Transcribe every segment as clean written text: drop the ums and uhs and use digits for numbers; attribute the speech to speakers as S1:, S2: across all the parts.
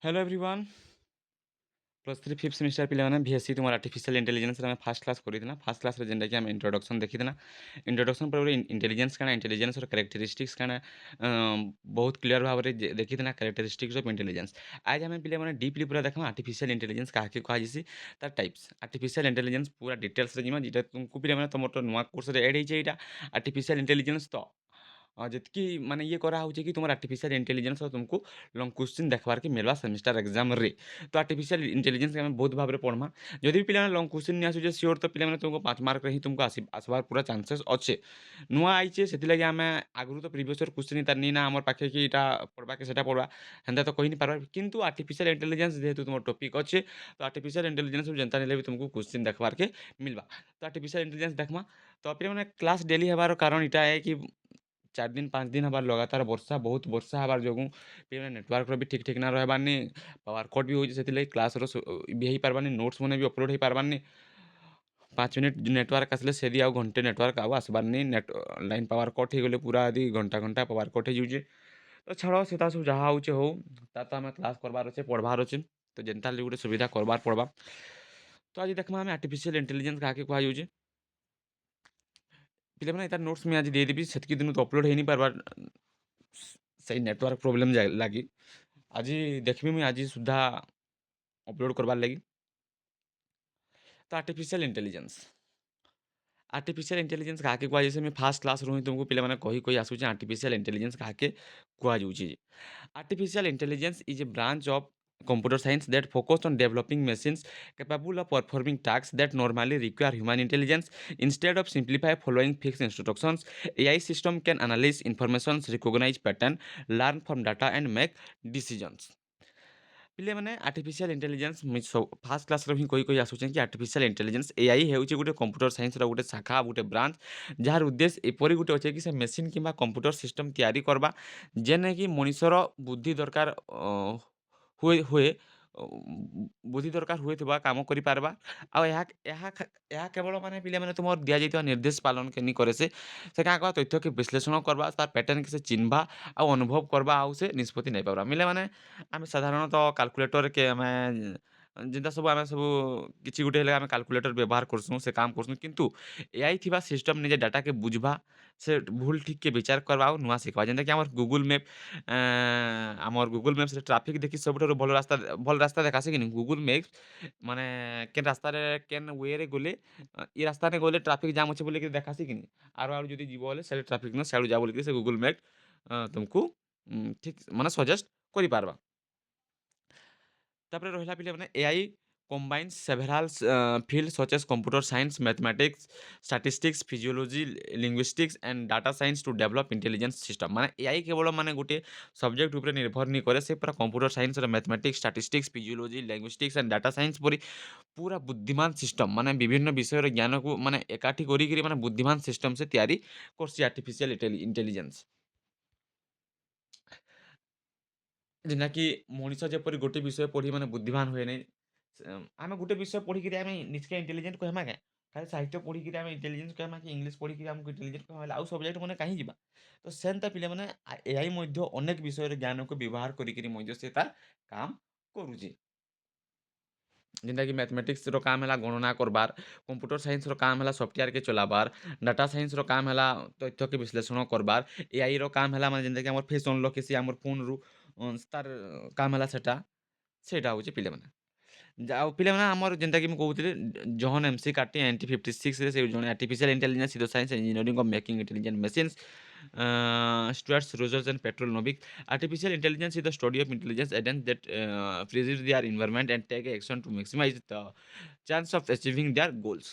S1: Hello everyone plus three fifth semester पे भीएससी तुम artificial intelligence fast class करना fast class जेनटा कि इंट्रोडक्शन देखीना इंट्रोडक्शन पर इंटेलिजेंस काना इंटेलिजेंस कैरेक्टरिस्टिक्स काना बहुत क्लीयर भाव में देखीना कैरेक्टरिस्टिक्स ऑफ इंटेलिजेंस आज आम पे डीपली पूरा देखा आर्टिफिशियल इंटेलिजेंस क्या कहुसी तार टाइप्स आर्टिफिशियल इंटेलिजेंस पूरा डिटेल्स जीमा जेटा तुमको पे तुम तो नुआ कोर्स एड होता आर्टिफिशियल इंटेलिजेंस तो जितकी माने ये करा होचे कि तुम आर्टिफिशियल इंटेलिजेंस और तुमको लॉन्ग क्वेश्चन देखबार के मिलवा सेमिस्टर एग्जाम रे तो आर्टिफिशियल इंटेलिजेंस के बहुत भाव में पढ़मा जदि भी पिला लॉन्ग क्वेश्चन नहीं आसुचे सियोर तो पिला तुमको 5 मार्क रही तुमको आसबार पूरा चांसेस अच्छे नुआ आईचे से आम आगु तो प्रिवियस ईयर क्वेश्चन तार नहीं ना आम पाखे कि इटा पढ़वा के सेटा पढ़वा हेन्ता तो कही नहीं पार्बा किंतु आर्टिफिशियल इंटेलिजेंस जेहेतु तुम टॉपिक अच्छे तो आर्टिफिशियल इंटेलिजेंस जनता नहीं भी तुमको क्वेश्चन देखबार के मिलवा तो आर्टिफिशियल इंटेलिजेंस देखमा तो पे क्लास डेली हबार कारण इटा है कि 4 दिन 5 दिन हबार लगातार वर्षा बहुत वर्षा हबार जोगुं पे नेटवर्क भी ठीक ठीक ना रहबानी पावर कट भी होइछे सेथिलागि क्लास भी हो पारबानी नोट्स मैंने भी अपलोड हो पारबानी 5 मिनिट नेटवर्क आसले सेदी आउ घंटे नेटवर्क आउ आसबारनी नेट लाइन पावर कट हो गले पूरा आदि घंटा घंटा पावर कट हो जाऊे तो छाड़ से सब जहाँ होचे हो तार तो आम क्लास करबार अच्छे पढ़बार अच्छे तो जेनता गोटे सुविधा करबार पड़वा तो आज देखमा आम आर्टिफिशियल इंटेलिजेंस क्या कहुचे पे तार नोट्स में आज देदेवी से दिन तो अपलोड हो नहीं पार्बार से नेटवर्क प्रोब्लेम लगी आज देखबी मुझे आज सुधा अपलोड करबार लगी तो आर्टिफिशियल इंटेलिजेंस आर्टिफिशियल इंटेलिजेंस क्या कहुचे मैं फास्ट क्लास रू तुमको पे कही कही आसूँ आर्टिफिशियल इंटेलिजेंस क्या कहुचे artificial intelligence is a branch of computer science that focused on developing machines capable of performing tasks that normally require human intelligence instead of simplify following fixed instructions. AI system can analyze information, recognize pattern, learn from data and make decisions. ପିଲେ ମାନେ artificial intelligence first କ୍ଲାସ୍ରେ ହିଁ କହି ଆସୁଛେ କି artificial intelligence AI ହେଉଛି ଗୋଟେ computer ସାଇନ୍ସର ଗୋଟେ ଶାଖା ଗୋଟେ ବ୍ରାଞ୍ଚ ଯାହାର ଉଦ୍ଦେଶ୍ୟ ଏପରି ଗୋଟେ ଅଛି କି ସେ ମେସିନ୍ କିମ୍ବା କମ୍ପ୍ୟୁଟର ସିଷ୍ଟମ୍ ତିଆରି କରିବା ଯେନେକି ମଣିଷର ବୁଦ୍ଧି ଦରକାର ହୁଏ ବୁଦ୍ଧି ଦରକାର ହୁଏଥିବା କାମ କରିପାରବା ଆଉ ଏହା କେବଳ ମାନେ ପିଲାମାନେ ତୁମର ଦିଆଯାଇଥିବା ନିର୍ଦ୍ଦେଶ ପାଳନ କେନି କରେ ସେ କାଁ କହ ତଥ୍ୟକେ ବିଶ୍ଳେଷଣ କରବା ତାର ପ୍ୟାଟର୍ନକେ ସେ ଚିହ୍ନବା ଆଉ ଅନୁଭବ କରବା ଆଉ ସେ ନିଷ୍ପତ୍ତି ନେଇପାରବା ମିଲେ ମାନେ ଆମେ ସାଧାରଣତଃ କାଲକୁଲେଟର୍‌କେ ଆମେ ଯେନ୍ତା ସବୁ ଆମେ ସବୁ କିଛି ଗୁଟେ ହେଲେ ଆମେ କାଲକୁଲେଟର୍ ବ୍ୟବହାର କରସୁଁ ସେ କାମ କରସୁଁ କିନ୍ତୁ ଏଆଇ ଥିବା ସିଷ୍ଟମ୍ ନିଜେ ଡାଟାକେ ବୁଝବା ସେ ଭୁଲ ଠିକକେ ବିଚାର କରବା ଆଉ ନୂଆ ଶିଖବା ଯେନ୍ତାକି ଆମର ଗୁଗୁଲ୍ ମ୍ୟାପ୍ ଆମର ଗୁଗୁଲ୍ ମ୍ୟାପ୍ସରେ ଟ୍ରାଫିକ୍ ଦେଖି ସବୁଠାରୁ ଭଲ ରାସ୍ତା ଦେଖାସି କି ନି ଗୁଗୁଲ୍ ମ୍ୟାପ୍ସ ମାନେ କେନ୍ ରାସ୍ତାରେ କେନ୍ ୱେରେ ଗଲେ ଇ ରାସ୍ତାରେ ଗଲେ ଟ୍ରାଫିକ୍ ଜାମ୍ ଅଛେ ବୋଲିକିରି ଦେଖାସି କି ନି ଆଡୁ ଯଦି ଯିବ ବୋଲେ ସିଆଡ଼େ ଟ୍ରାଫିକ୍ ନ ସିଆଡ଼ୁ ଯା ବୋଲିକିରି ସେ ଗୁଗୁଲ୍ ମ୍ୟାପ୍ ତୁମକୁ ଠିକ୍ ମାନେ ସଜେଷ୍ଟ କରିପାରବା। ତାପରେ ରହିଲା ପିଲାମାନେ AI combines several fields such as computer science, mathematics, statistics, physiology, linguistics and data science to develop intelligence system ମାନେ ଏଆଇ କେବଳ ମାନେ ଗୋଟେ ସବଜେକ୍ଟ ଉପରେ ନିର୍ଭର ନି କରେ ସେ ପୁରା କମ୍ପ୍ୟୁଟର ସାଇନ୍ସର mathematics statistics physiology linguistics and data science ପରି ପୁରା ବୁଦ୍ଧିମାନ ସିଷ୍ଟମ ମାନେ ବିଭିନ୍ନ ବିଷୟର ଜ୍ଞାନକୁ ମାନେ ଏକାଠି କରିକିରି ମାନେ ବୁଦ୍ଧିମାନ ସିଷ୍ଟମ ସେ ତିଆରି କରସି ଆର୍ଟିଫିସିଆଲ ଇଣ୍ଟେଲିଜେନ୍ସ ଯେନ୍ଟାକି ମଣିଷ ଯେପରି ଗୋଟେ ବିଷୟ ପଢ଼ି ମାନେ ବୁଦ୍ଧିମାନ ହୁଏ ନାହିଁ ଆମେ ଗୋଟେ ବିଷୟ ପଢ଼ିକିରି ଆମେ ନିଜକେ ଇଣ୍ଟେଲିଜେଣ୍ଟ କହେମା କାଁ ଖାଲି ସାହିତ୍ୟ ପଢ଼ିକିରି ଆମେ ଇଣ୍ଟେଲିଜେନ୍ସ କହେମା କି ଇଂଲିଶ ପଢ଼ିକିରି ଆମକୁ ଇଣ୍ଟେଲିଜେଣ୍ଟ କହେମା ଆଉ ସବଜେକ୍ଟ ମାନେ କାହିଁ ଯିବା ତ ସେନ୍ତା ପିଲାମାନେ ଏଆଇ ମଧ୍ୟ ଅନେକ ବିଷୟରେ ଜ୍ଞାନକୁ ବ୍ୟବହାର କରିକିରି ମଧ୍ୟ ସେ ତାର କାମ କରୁଛି ଯେନ୍ଟାକି ମ୍ୟାଥମେଟିକ୍ସର କାମ ହେଲା ଗଣନା କରବାର୍ କମ୍ପ୍ୟୁଟର ସାଇନ୍ସର କାମ ହେଲା ସଫ୍ଟୱେୟାରକେ ଚଲାବାର୍ ଡାଟା ସାଇନ୍ସର କାମ ହେଲା ତଥ୍ୟକେ ବିଶ୍ଳେଷଣ କରବାର୍ ଏଆଇର କାମ ହେଲା ମାନେ ଯେନ୍ଟାକି ଆମର ଫେସ୍ ଅନଲକ୍ ହେସି ଆମର ଫୋନ୍‌ରୁ ତାର କାମ ହେଲା ସେଇଟା ହେଉଛି ପିଲାମାନେ ଆଉ ପିଲାମାନେ ଆମର ଯେନ୍ଟାକି ମୁଁ କହୁଥିଲି ଜହନ୍ ଏମ୍‌ସି କାର୍ଟି 1956ରେ ସେ ଜଣେ artificial intelligence in the science engineering of making intelligent machines Stuarts Rogers and ପେଟ୍ରୋନୋଭିକ୍ artificial intelligence is the study of intelligence agents that predict their environment and take action to maximize the chance of achieving their goals.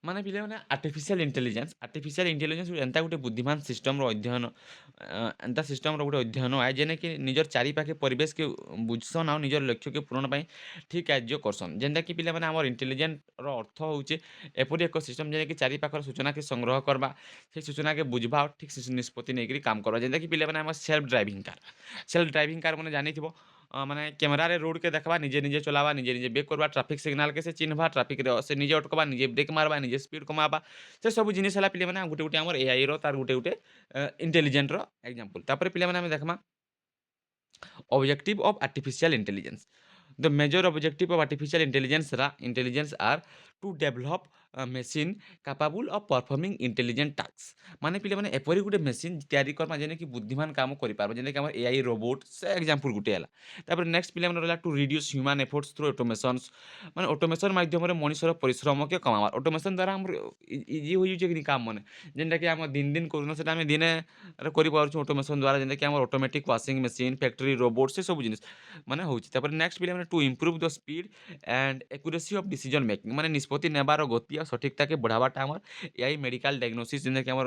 S1: ମାନେ ପିଲାମାନେ artificial intelligence ଏନ୍ତା ଗୋଟେ ବୁଦ୍ଧିମାନ ସିଷ୍ଟମ୍‌ର ଅଧ୍ୟୟନ ଏନ୍ତା ସିଷ୍ଟମ୍‌ର ଗୋଟେ ଅଧ୍ୟୟନ ଆଏ ଯେନେକି ନିଜର ଚାରିପାଖେ ପରିବେଶକେ ବୁଝସନ୍ ଆଉ ନିଜର ଲକ୍ଷ୍ୟକେ ପୂରଣ ପାଇଁ ଠିକ୍ କାର୍ଯ୍ୟ କରସନ୍ ଯେନ୍ଟାକି ପିଲାମାନେ ଆମର ଇଣ୍ଟେଲିଜେଣ୍ଟର ଅର୍ଥ ହଉଛେ ଏପରି ଏକ ସିଷ୍ଟମ୍ ଯେନେକି ଚାରିପାଖର ସୂଚନାକେ ସଂଗ୍ରହ କରବା ସେ ସୂଚନାକେ ବୁଝବା ଆଉ ଠିକ୍ ନିଷ୍ପତ୍ତି ନେଇକିରି କାମ କରବା ଯେନ୍ଟାକି ପିଲାମାନେ ଆମର ସେଲ୍ଫ ଡ୍ରାଇଭିଂ କାର୍ ମାନେ ଜାଣିଥିବ ମାନେ କ୍ୟାମେରାରେ ରୋଡ଼୍‌କେ ଦେଖ୍ବା, ନିଜେ ନିଜେ ଚଲାବା, ନିଜେ ନିଜେ ବ୍ରେକ୍ କର୍ବା, ଟ୍ରାଫିକ୍ ସିଗ୍ନାଲ୍‌କେ ସେ ଚିହ୍ନବା, ଟ୍ରାଫିକ୍‌ରେ ସେ ନିଜେ ଅଟକବା, ନିଜେ ବ୍ରେକ୍ ମାରବା, ନିଜେ ସ୍ପିଡ୍ କମାବା। ସେ ସବୁ ଜିନିଷ୍ ହେଲା ପିଲେମାନେ ଗୁଟେ ଗୁଟେ ଆମର୍ ଏଆଇର ତାର୍ ଗୁଟେ ଗୁଟେ ଇଣ୍ଟେଲିଜେଣ୍ଟର ଏକ୍ଜାମ୍ପଲ୍। ତାପରେ ପିଲାମାନେ ଆମେ ଦେଖ୍ମା objective of artificial intelligence. The major objective of artificial intelligence are to develop a machine capable of performing intelligent tasks. ମାନେ ପିଲାମାନେ ଏପରି ଗୋଟେ ମେସିନ୍ ତିଆରି କର୍ମା ଯେନେକି ବୁଦ୍ଧିମାନ କାମ କରିପାରବା, ଯେନେକି ଆମର ଏଆଇ ରୋବୋଟ୍ ସେ ଏକ୍ଜାମ୍ପଲ୍ ଗୁଟେ ହେଲା। ତାପରେ ନେକ୍ସଟ ପିଲାମାନେ ରହିଲା ଟୁ ରିଡ୍ୟୁସ୍ ହ୍ୟୁମାନ୍ ଏଫୋର୍ଟସ୍ ଥ୍ରୁ ଅଟୋମେସନ୍ସ, ମାନେ ଅଟୋମେସନ୍ ମାଧ୍ୟମରେ ମଣିଷର ପରିଶ୍ରମକେ କମାବା। ଅଟୋମେସନ୍ ଦ୍ୱାରା ଆମର ଇଜି ହୋଇଯାଉଛେ କି କାମ ମାନେ, ଯେନ୍ଟାକି ଆମ ଦିନ ଦିନ କରୁନ ସେଟା ଆମେ ଦିନେ କରିପାରୁଛୁ ଅଟୋମେସନ୍ ଦ୍ୱାରା, ଯେନ୍ଟାକି ଆମର automatic washing machine, factory robot ସେ ସବୁ ଜିନିଷ ମାନେ ହଉଛି। ତାପରେ ନେକ୍ସଟ ପିଲାମାନେ to improve the speed and accuracy of decision making, ମାନେ ନିଷ୍ପତ୍ତି ନେବାର ଗତି ଆଉ ସଠିକତାକେ ବଢ଼ାବାଟା ଆମର ଏଆଇ ମେଡିକାଲ ଡାୟଗ୍ନୋସିସ୍ ଯେନ୍ଟାକି ଆମର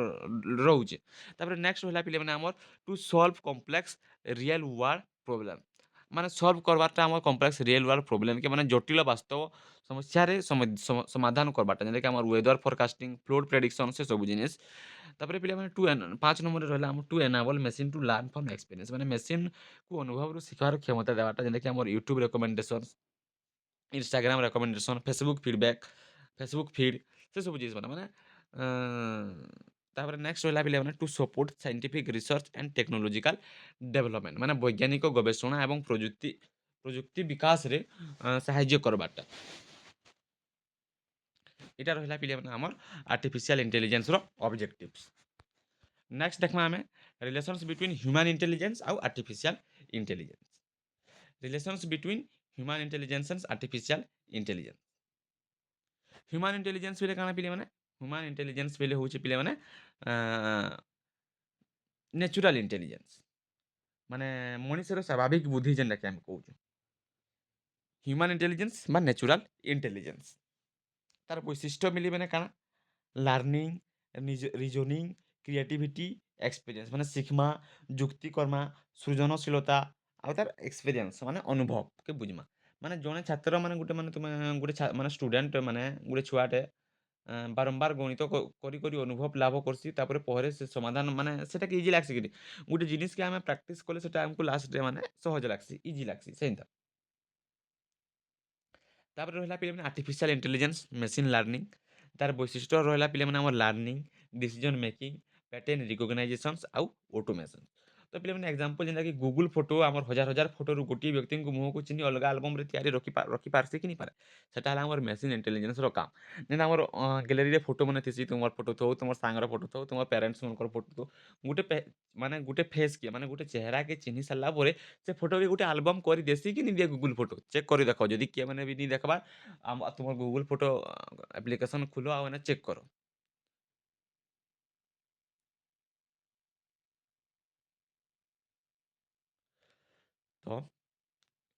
S1: ରହୁଛେ। ତାପରେ ନେକ୍ସଟ ରହିଲା ପିଲାମାନେ ଆମର to solve complex real world problem, ମାନେ ସଲ୍ଭ କରବାରଟା ଆମର କମ୍ପ୍ଲେକ୍ସ ରିଏଲ୍ ୱାର୍ଲ୍ଡ ପ୍ରୋବ୍ଲେମ୍ କେ ମାନେ ଜଟିଳ ବାସ୍ତବ ସମସ୍ୟାରେ ସମାଧାନ କରବାଟା, ଯେନ୍ଟାକି ଆମର ୱେଦର ଫୋରକାଷ୍ଟିଂ, ଫ୍ଲୋଡ୍ ପ୍ରେଡିକ୍ସନ୍ ସେ ସବୁ ଜିନିଷ। ତାପରେ ପିଲାମାନେ 5 ନମ୍ବରରେ ରହିଲା ଆମର to enable machine to learn from experience, ମାନେ ମେସିନ୍‌କୁ ଅନୁଭବରୁ ଶିଖିବାର କ୍ଷମତା ଦେବାଟା, ଯେନ୍ଟାକି ଆମର YouTube recommendations, Instagram recommendation, Facebook feedback, Facebook feed ସେ ସବୁ ଜିନିଷ ମାନେ ଅଁ, ତାପରେ ନେକ୍ସଟ ରହିଲା ପିଲାମାନେ to support scientific research and technological development, ମାନେ ବୈଜ୍ଞାନିକ ଗବେଷଣା ଏବଂ ପ୍ରଯୁକ୍ତି ବିକାଶରେ ସାହାଯ୍ୟ କରବାଟା। ଏଇଟା ରହିଲା ପିଲାମାନେ ଆମର ଆର୍ଟିଫିସିଆଲ ଇଣ୍ଟେଲିଜେନ୍ସର ଅବଜେକ୍ଟିଭ୍ସ। ନେକ୍ସଟ ଦେଖମା ଆମେ ରିଲେସନ୍स बिटवीन ह्यूमन इंटेलिजेंस ଆଉ artificial intelligence. Relations between human intelligence and artificial intelligence. Human intelligence बेले काଣା पिले माने, ह्यूमन इंटेलिजेंस बेले होचे पिले माने नेचुरल इंटेलिजेंस, माने मनुष्यर स्वाभाविक बुद्धि जेनटा कि हम कहूछु। ह्यूमन इंटेलिजेंस बा नेचुरल इंटेलिजेंस तार वैशिष्ट्य मिली माने काଣା लर्निंग, रिजनिंग, क्रिएटिविटी, एक्सपीरियंस, माने शिखमा, जुक्ति कर्मा, सृजनशीलता आउ तार एक्सपीरियंस माने अनुभव के बुझमा। माने जने छात्र माने गुटे माने तुमे गुटे माने स्टूडेंट माने गुटे छुआटे बारंबार गणित करी करी अनुभव लाभ करसी, तापर पहरे से समाधान माने सेटा के इजी लागसी कि गुटे जिनिस के आमे प्रैक्टिस कले सेटा हमको लास्ट रे माने सहज लागसी, इजी लागसी सेंता। ତାପରେ ରହିଲା ପିଲାମାନେ ଆର୍ଟିଫିସିଆଲ ଇଣ୍ଟେଲିଜେନ୍ସ ମେସିନ୍ ଲର୍ନିଂ, ତାର ବୈଶିଷ୍ଟ୍ୟ ରହିଲା ପିଲାମାନେ ଆମର ଲର୍ନିଂ, ଡିସିଜନ ମେକିଂ, ପ୍ୟାଟର୍ନ ରିକଗ୍ନାଇଜେସନ୍ସ ଆଉ ଅଟୋମେସନ୍। ତ ପିଲାମାନେ ଏକ୍ଜାମ୍ପଲ୍ ଯେନ୍ଟାକି ଗୁଗୁଲ ଫଟୋ ଆମର ହଜାର ହଜାର ଫଟୋରୁ ଗୋଟିଏ ବ୍ୟକ୍ତିଙ୍କୁ ମୁହଁକୁ ଚିହ୍ନି ଅଲଗା ଆଲବମ୍‌ରେ ତିଆରି ରଖିପାରସି କି ନି ପାରେ, ସେଟା ହେଲା ଆମର ମେସିନ୍ ଇଣ୍ଟେଲିଜେନ୍ସର କାମ। ଯେନ୍ତା ଆମର ଗ୍ୟାଲେରୀରେ ଫଟୋମାନେ ଥିସି, ତୁମର ଫଟୋ ଥଉ, ତୁମର ସାଙ୍ଗର ଫଟୋ ଥଉ, ତୁମର ପ୍ୟାରେଣ୍ଟସମାନଙ୍କର ଫଟୋ ଥଉ, ଗୁଟେ ମାନେ ଗୁଟେ ଫେସ୍‌କେ ମାନେ ଗୁଟେ ଚେହେରାକେ ଚିହ୍ନି ସାରିଲା ପରେ ସେ ଫଟୋକେ ଗୁଟେ ଆଲବମ୍ କରି ଦେସି କି ନି ଦିଏ ଗୁଗୁଲ ଫଟୋ। ଚେକ୍ କରି ଦେଖ, ଯଦି କିଏ ମାନେ ବି ନି ଦେଖବାର୍ ତୁମର ଗୁଗୁଲ ଫଟୋ ଆପ୍ଲିକେସନ୍ ଖୁଲ ଆଉ ଏନେ ଚେକ୍ କର। ତ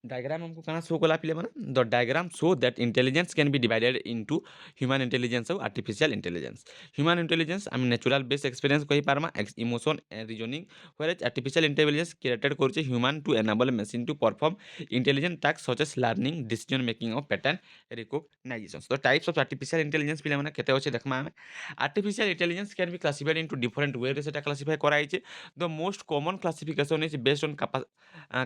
S1: डायग्राम हमको कहाँ शो कला पिले माने the diagram show that intelligence can be divided into human intelligence और आर्टिफिशियल इंटेलिजेंस। ह्यूमन इंटेलिजेंस आम नेचुरल बेस एक्सपीरियंस कहि पारमा, emotion and reasoning, whereas artificial intelligence created करছে human to enable machine to perform intelligent task such as learning, decision making और pattern recognisation. तो types of artificial intelligence पिले माने केते अछि देखमा हमें। Artificial intelligence can be classified into different way रे सेटा क्लासिफाई कराइছে। The most common classification is based on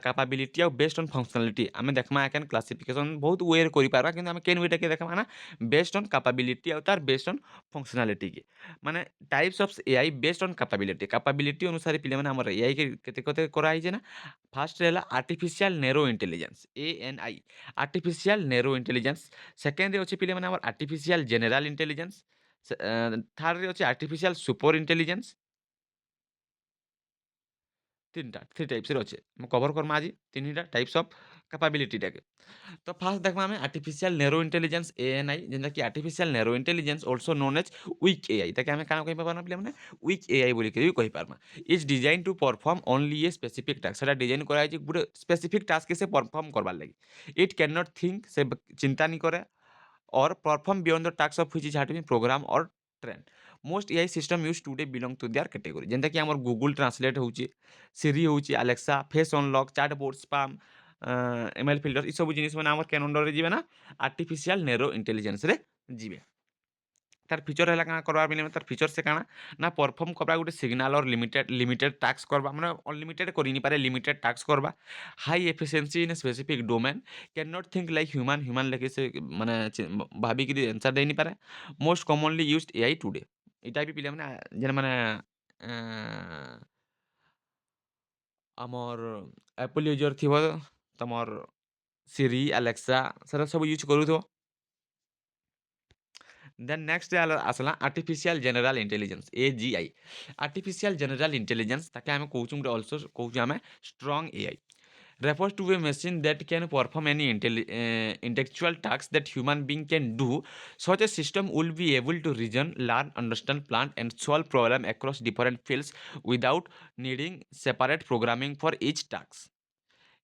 S1: capability और बेस्ड ऑन फंक्शनलिटी। आमे देखमा एकेन क्लासिफिकेशन बहुत वे रे करि पारबा, किंतु आमे केन वेटा के देखमा ना बेस्ड ऑन कैपेबिलिटी और तार बेस्ड ऑन फंक्शनलिटी के, माने types of AI based on capability अनुसार पिले माने हमर एआई के केते केते कराई जे ना। फर्स्ट रहला artificial narrow intelligence ANI, artificial narrow intelligence. Second रे अछि पिले माने हमर आर्टिफिशियल जनरल इंटेलिजेंस। थर्ड रे अछि आर्टिफिशियल सुपर इंटेलिजेंस। তিনটা থ্রি টাইপসের অছে, আমি কভর করমা আজি তিনটা টাইপস অফ ক্যাপাবিলিটিটাকে। তো ফার্স্ট দেখবা আমি আর্টিফিশিয়াল ন্যারো ইন্টেলিজেন্স এএনআই, যেটা কি artificial narrow intelligence also known as weak AI, তাকে আমি কাଣା কই পারবা পিলে মানে উইক এআই বলি কি কই পারমা। Is design to perform only a specific task, সেটা ডিজাইন করা হয়েছে গোটে স্পেসিফিক টাস্ক সে পারফর্ম করবার লাগি। ইট ক্যান নট থিঙ্ক, সে চিন্তা নি করে, or perform beyond the tasks of which is had been program or trained. Most AI system used today belong to their category, ଯେନ୍ତା କି ଆମର Google Translate ହଉଛି, Siri ହଉଛି, Alexa, Face Unlock, Chatbot, Spam, ML filter, ଏ ସବୁ ଜିନିଷ ମାନେ ଆମର କେନ୍ ଅଣ୍ଡରରେ ଯିବେ ନା ଆର୍ଟିଫିସିଆଲ ନେରୋ ଇଣ୍ଟେଲିଜେନ୍ସରେ ଯିବେ। ତାର ଫିଚର୍ ହେଲା କାଣା କରବା ବେଲେ ତାର ଫିଚର୍ ସେ କାଣା ନା ପରଫର୍ମ କରବା ଗୋଟେ ସିଗ୍ନାଲ ଅର୍ ଲିମିଟେଡ୍ ଟାସ୍କ କରବା ମାନେ ଅନଲିମିଟେଡ୍ କରି ନି ପାରେ ଲିମିଟେଡ୍ ଟାସ୍କ କରବା high efficiency in a specific domain can not think like human ଲେଖି ସେ ମାନେ ଭାବିକିରି ଆନ୍ସର ଦେଇ ନି ପାରେ most commonly used AI today ଇଟା ବି ପିଲାମାନେ ଯେନ୍ ମାନେ ଆମର ଆପଲ୍ ୟୁଜର୍ ଥିବ ତମର ସିରି ଆଲେକ୍ସା ସେଟା ସବୁ ୟୁଜ୍ କରୁଥିବ। ଦେନ୍ ନେକ୍ସଟ ଆସିଲା artificial general intelligence AGI artificial general intelligence ତାକେ ଆମେ କହୁଛୁ ଗୋଟେ ଅଲସୋ କହୁଛୁ ଆମେ strong AI refers to a machine that can perform any intellectual tasks that human being can do. Such a system will be able to reason, learn, understand, plan, and solve problem across different fields without needing separate programming for each task.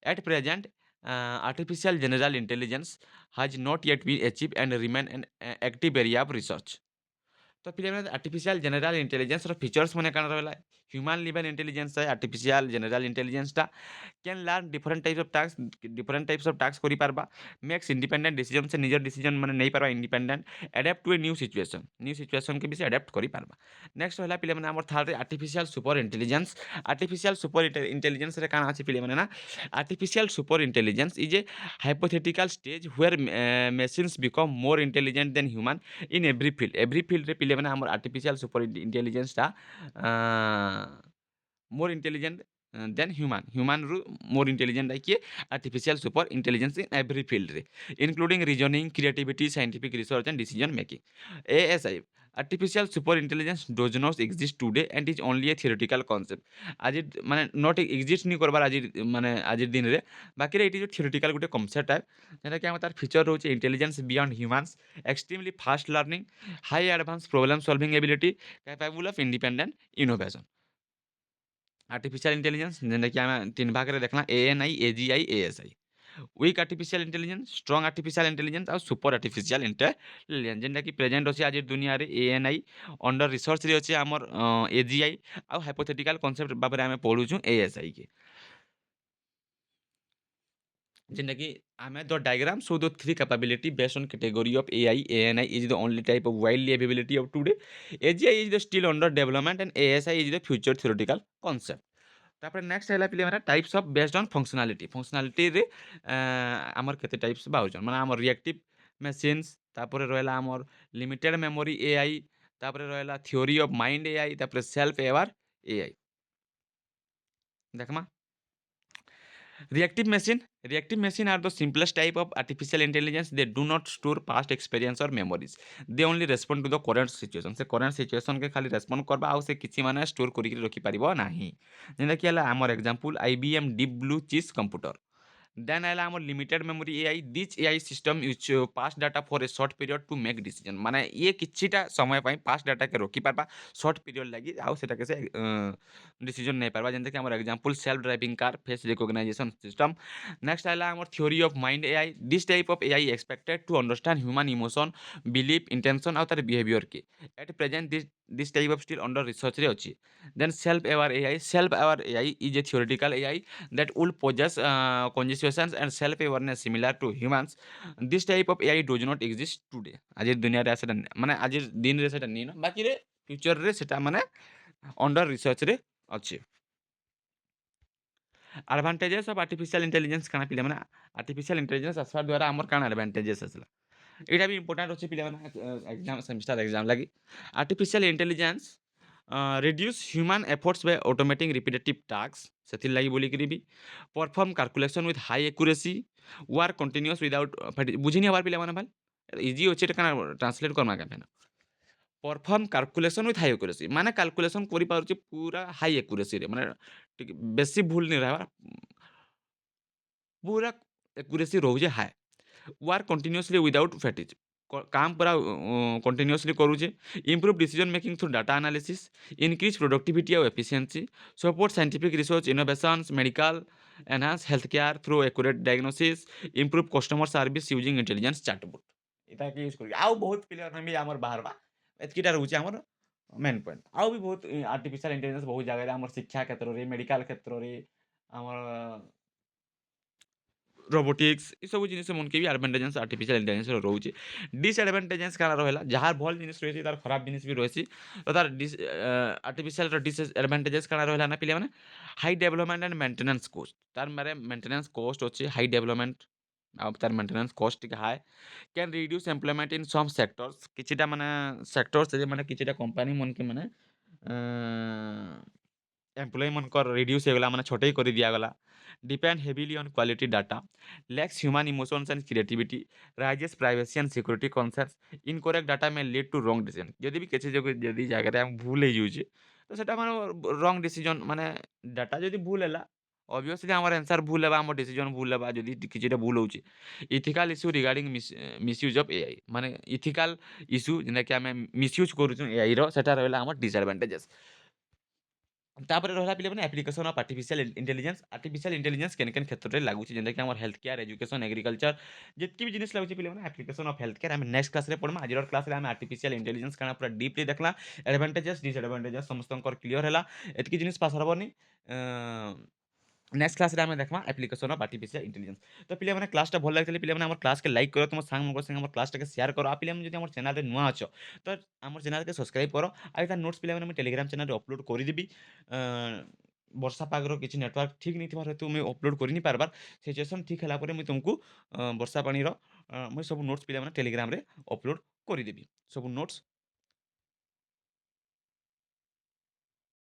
S1: At present, artificial general intelligence has not yet been achieved and remain an active area of research. तो पिलेमेंट artificial general intelligence ର features ମାନେ କାଣା ରହିଲା human level intelligence है artificial general intelligence ଟା can learn different types of task करि पारबा makes independent decision से निजर डिसीजन माने नै पारबा independent adapt to a new situation के भी से अडैप्ट करि पारबा नेक्स्ट होला पिले माने हमर थर्ड आर्टिफिशियल सुपर इंटेलिजेंस रे काना अछि पिले माने ना artificial super intelligence is a hypothetical stage where machines become more intelligent than human in every field रे पिले माने हमर आर्टिफिशियल सुपर इंटेलिजेंस टा more intelligent than human ରୁ more intelligent है किए artificial super intelligence in every field रे including reasoning creativity scientific research and decision making ASI artificial super intelligence does not exist today and is only a theoretical concept आज माने not exist नहीं करबार आज माने आज दिन रे बाकी रे इट जो theoretical गुटे concept है जेटा कि हम तार feature रहउचे intelligence beyond humans extremely fast learning high advanced problem solving ability capable of independent innovation artificial intelligence जेनटा कि आम तीन भाग में देखला ANI AGI ASI weak artificial intelligence strong artificial intelligence और सुपर आर्टिफिशियल इंटेलिजेंस जेनटा कि प्रेजेंट अच्छे आज दुनिया रे ANI अंडर रिसर्च रे अच्छे आमर AGI आ हाइपोथेटिकल कॉन्सेप्ट बारे में पढ़ुछु ASI के जेनटा कि आमे the diagram show the three capability based on category of AI ANI is the only type of widely availability of today AGI is the still under development and ASI is the future theoretical concept तापर next है पिले types of based on functionality रे आमर केते types बाउचन माने आमर reactive machines तापर रहला आमर लिमिटेड मेमोरी एआई तापर रहला थ्योरी ऑफ माइंड एआई तापर सेल्फ एवर एआई देखमा reactive machine are the simplest type of artificial intelligence. They do not store past experience or memories. They only respond to the current situation से current situation के खाली respond करबा आउ से किछि माने store करि रखि परिबो नाही जेना कि हला हमर example IBM deep blue chess computer then आइला हमर limited memory AI this AI system use past data for a short period to make decision माने ये किछिटा समय पई पास डाटा के रोकी पारबा शॉर्ट पीरियड लागि आउ सेटा के से डिसीजन नै पारबा जेंते कि हमर example self driving car face recognition system next आइला हमर theory of mind AI this type of AI expected to understand human emotion belief intention आउ तार बिहेवियर के at present this type of still under research रे अछि then self aware AI is a theoretical AI that will possess consciousness and self-awareness similar to humans. This type of AI does not exist today. आज दुनिया रे सेटा माने आज दिन रे सेटा नहीं ना बाकी रे फ्यूचर रे सेटा माने अंडर रिसर्च रे अच्छे एडवांटेजेस ऑफ आर्टिफिशियल इंटेलिजेंस काना पिले माने आर्टिफिशियल इंटेलिजेंस असफा द्वारा हमर काना एडवांटेजेस असला एटा भी इंपोर्टेंट अछि पिले माने एग्जाम सेमेस्टर एग्जाम लागि artificial intelligence reduce human efforts by automating repetitive task सेथिर लागि बोली करी भी perform calculation with high accuracy work continuous without बुझिनी हबार पिले माने भाई इजी अछि त काना ट्रांसलेट करना का फेना perform calculation with high accuracy माने कैलकुलेशन करि पारुछि पूरा हाई एक्यूरेसी रे माने बेसी भूल नहीं रहबार पूरा एक्यूरेसी रोजे high work continuously without fatigue काम पूरा कंटिन्यूअसली करूचे improve decision making through data analysis increase productivity और efficiency support scientific research innovations medical enhance health care through accurate diagnosis improve customer service using intelligence chatbot इटा के use करी आउ बहुत player में भी हमर बाहर बा एतकीटा रहउचे हमर मेन पॉइंट आउ भी बहुत आर्टिफिशियल इंटेलिजेंस बहुत जगह रे हमर शिक्षा क्षेत्र रे मेडिकल क्षेत्र रे हमर ରୋବୋଟିକ୍ସ ଏସବୁ ଜିନିଷ ମନ୍କେ ବି ଆଡଭାଣ୍ଟେଜେସ୍ ଆର୍ଟିଫିସିଆଲ୍ ଇଣ୍ଟେଲିଜେନ୍ସର ରହୁଛେ। ଡିସ୍ଆଡଭାଣ୍ଟେଜେସ୍ କାଣା ରହେଲା ଯାହାର ଭଲ୍ ଜିନିଷ ରହିଛି ତାର ଖରାପ ଜିନିଷ ବି ରହିଛି। ତ ତାର ଆର୍ଟିଫିସିଆଲ୍ର ଡିସ୍ଆଡଭାଣ୍ଟେଜେସ୍ କାଣା ରହେଲା ନା ପିଲାମାନେ high development and maintenance cost. ତାର ମାନେ ମେଣ୍ଟେନାନ୍ସ କୋଷ୍ଟ ଅଛି ହାଇ ଡେଭଲପମେଣ୍ଟ ଆଉ ତାର ମେଣ୍ଟେନାନ୍ସ କୋଷ୍ଟ ଟିକେ high. Can reduce employment in some sectors କିଛିଟା ମାନେ ସେକ୍ଟର୍ସ ମାନେ କିଛିଟା କମ୍ପାନୀ ମନ୍କେ ମାନେ ଏମ୍ପ୍ଲୟି ମାନଙ୍କର ରିଡ୍ୟୁସ୍ ହେଇଗଲା ମାନେ ଛଟେଇ କରି ଦିଆଗଲା। Depend heavily on quality data lacks human emotions and creativity raises privacy and security concerns incorrect data may lead to wrong decision. ଯଦି ବି କିଛି ଯଦି ଜାଗାରେ ଆମେ ଭୁଲ ହେଇଯାଉଛେ ତ ସେଟା ମାନେ ରଙ୍ଗ ଡିସିଜନ୍ ମାନେ ଡାଟା ଯଦି ଭୁଲ ହେଲା ଅବଭିୟସଲି ଆମର ଆନ୍ସର୍ ଭୁଲ ହେବା ଆମ ଡିସିଜନ୍ ଭୁଲ ହେବା ଯଦି କିଛିଟା ଭୁଲ ହେଉଛି। Ethical issue regarding misuse of AI ମାନେ ଇଥିକାଲ୍ ଇସ୍ୟୁ ଯେନ୍ଟାକି ଆମେ ମିସୟୁଜ୍ କରୁଛୁ ଏଆଇର ସେଟା ରହିଲା ଆମର ଡିସ୍ଆଡଭାଣ୍ଟେଜେସ୍। ତାପରେ ରହିଲା ପିଲାମାନେ ଆପ୍ଲିକେସନ୍ ଅଫ୍ ଆର୍ଟିଫିସିଆଲ୍ ଇଣ୍ଟେଲିଜେନ୍ସ କେନ୍ କେନ୍ କ୍ଷେତ୍ରରେ ଲାଗୁଛି ଯେନ୍ଟାକି ଆମର ହେଲ୍ଥ କେୟାର ଏଜୁକେସନ୍ ଏଗ୍ରିକଲଚର ଯେତିକି ବି ଜିନିଷ ଲାଗୁଛି ପିଲାମାନେ ଆପ୍ଲିକେସନ୍ ଅଫ୍ ହେଲ୍ଥ କେୟାର ଆମେ ନେକ୍ସଟ କ୍ଲାସ୍ରେ ପଢ଼ିମା। ଆଜିର କ୍ଲାସ୍ରେ ଆମେ ଆର୍ଟିଫିସିଆଲ୍ ଇଣ୍ଟେଲିଜେନ୍ସ କାଣା ପୁରା ଡିପ୍ଲି ଦେଖିଲା ଆଡଭାଣ୍ଟେଜେସ୍ ଡିସ୍ଆଡଭାଣ୍ଟେଜେସ୍ ସମସ୍ତଙ୍କର କ୍ଲିୟର ହେଲା। ଏତିକି ଜିନିଷ ପାସ୍ ହବନି। ନେକ୍ସଟ କ୍ଲାସ୍ରେ ଆମେ ଦେଖମା ଆପ୍ଲିକେସନ୍ ଅଫ୍ ଆର୍ଟିଫିସିଆଲ୍ ଇଣ୍ଟେଲିଜେନ୍ସ। ତ ପିଲାମାନେ କ୍ଲାସ୍ଟା ଭଲ ଲାଗିଥିଲେ ପିଲାମାନେ ଆମର କ୍ଲାସ୍କେ ଲାଇକ୍ କର ତୁମ ସାଙ୍ଗମାନଙ୍କ ସାଙ୍ଗେ ଆମର କ୍ଲାସ୍ଟାକେ ସେୟାର କର। ଆଉ ପିଲାମାନେ ଯଦି ଆମର ଚ୍ୟାନେଲରେ ନୂଆ ଅଛ ତ ଆମର ଚ୍ୟାନେଲକେ ସବସ୍କ୍ରାଇବ୍ କର। ଆଉ ଏଇଟା ନୋଟ୍ସ ପିଲାମାନେ ମୁଁ ଟେଲିଗ୍ରାମ ଚ୍ୟାନେଲରେ ଅପଲୋଡ଼ କରିଦେବି। ବର୍ଷା ପାଗର କିଛି ନେଟୱାର୍କ ଠିକ୍ ନେଇଥିବାର ହେତୁ ମୁଇଁ ଅପଲୋଡ଼ କରିନି ପାରବାର ସିଚୁଏସନ୍ ଠିକ୍ ହେଲା ପରେ ମୁଇଁ ତୁମକୁ ବର୍ଷା ପାଣିର ମୁଇଁ ସବୁ ନୋଟ୍ସ ପିଲାମାନେ ଟେଲିଗ୍ରାମରେ ଅପଲୋଡ଼ କରିଦେବି ସବୁ ନୋଟ୍ସ